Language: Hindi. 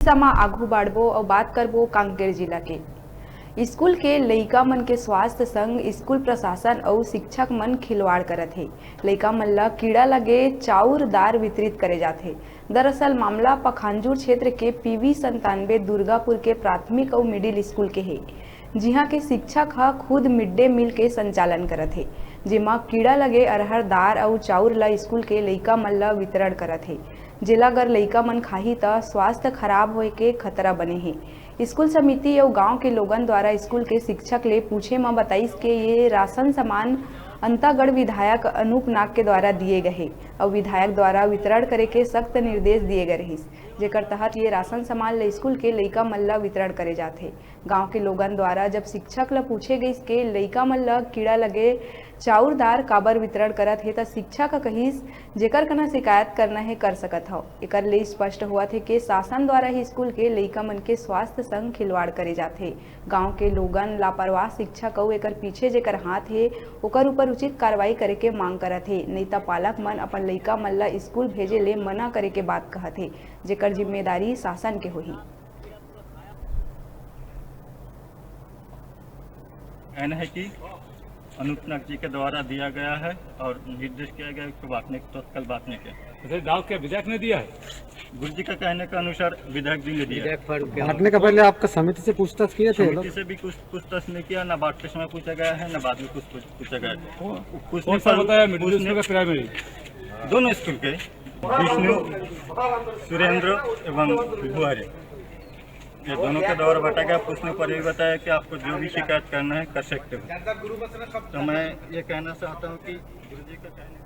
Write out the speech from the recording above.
समा आगू बढ़बो और बात करबो कांकेर जिला के स्कूल के लइका मन के स्वास्थ्य संग स्कूल प्रशासन और शिक्षक मन खिलवाड़ करत हे। लइका मन ला कीड़ा लगे चाउर दार वितरित करे जाथे। दरअसल मामला पखांजूर क्षेत्र के पीवी 97 दुर्गापुर के प्राथमिक और मिडिल स्कूल के है, जिहाँ के शिक्षक ह खुद मिड डे मील के संचालन करत हे, जेमा कीड़ा लगे अरहर दार और चाउर ला स्कूल के लइका मन ला वितरण करत हे। जेला अगर लइका मन खाही त स्वास्थ्य खराब होए के खतरा बने हे। स्कूल समिति और गांव के लोगन द्वारा स्कूल के शिक्षक ले पूछे में बताइस के ये राशन सामान अंतागढ़ विधायक अनूप नाग के द्वारा दिए गए और विधायक द्वारा वितरण करे के सख्त निर्देश दिए गए रहिस, जेकर तहत ये राशन सामान ले स्कूल के लइका मन ला वितरण करे जाथे। गांव के लोगन द्वारा जब शिक्षक ला पूछे गई के लइका मन ला कीड़ा लगे चाउर दार काबर वितरण करत हे, त शिक्षक कहिस जेकर कना शिकायत करना है कर सकत हव। एकर ले स्पष्ट हुआ थे कि शासन द्वारा ही स्कूल के लइका मन के स्वास्थ्य संग खिलवाड़ करे जाथे। गांव के लोगन लापरवाह शिक्षक और एकर पीछे जेकर हाथ है ओकर ऊपर उचित कार्रवाई करे के मांग करत हे। नहीं त पालक मन अपन लइका मन ला स्कूल भेजे ले मना करे के बात कहत हे, जेकर जिम्मेदारी शासन के होही। है कि अनूप नाग जी के द्वारा दिया गया है और निर्देश किया गया इसको तत्काल बांटने के। गाँव के विधायक ने दिया है, गुरु जी का कहने के अनुसार विधायक जी ने दिया। बांटने का पहले आपका समिति से पूछताछ किए थे? समिति से भी कुछ पूछताछ नहीं किया, ना बांटते समय पूछा गया है, ना बाद में कुछ पूछा गया है। कुछ कौन सा बताया? मिडिल स्कूल का प्राइमरी दोनों स्कूल के विष्णु सुरेंद्र एवं बुआरे, ये दोनों के द्वारा बताया गया। पूछने पर भी बताया कि आपको जो भी शिकायत करना है कर सकते हो। तो मैं ये कहना चाहता हूँ कि गुरु जी का कहना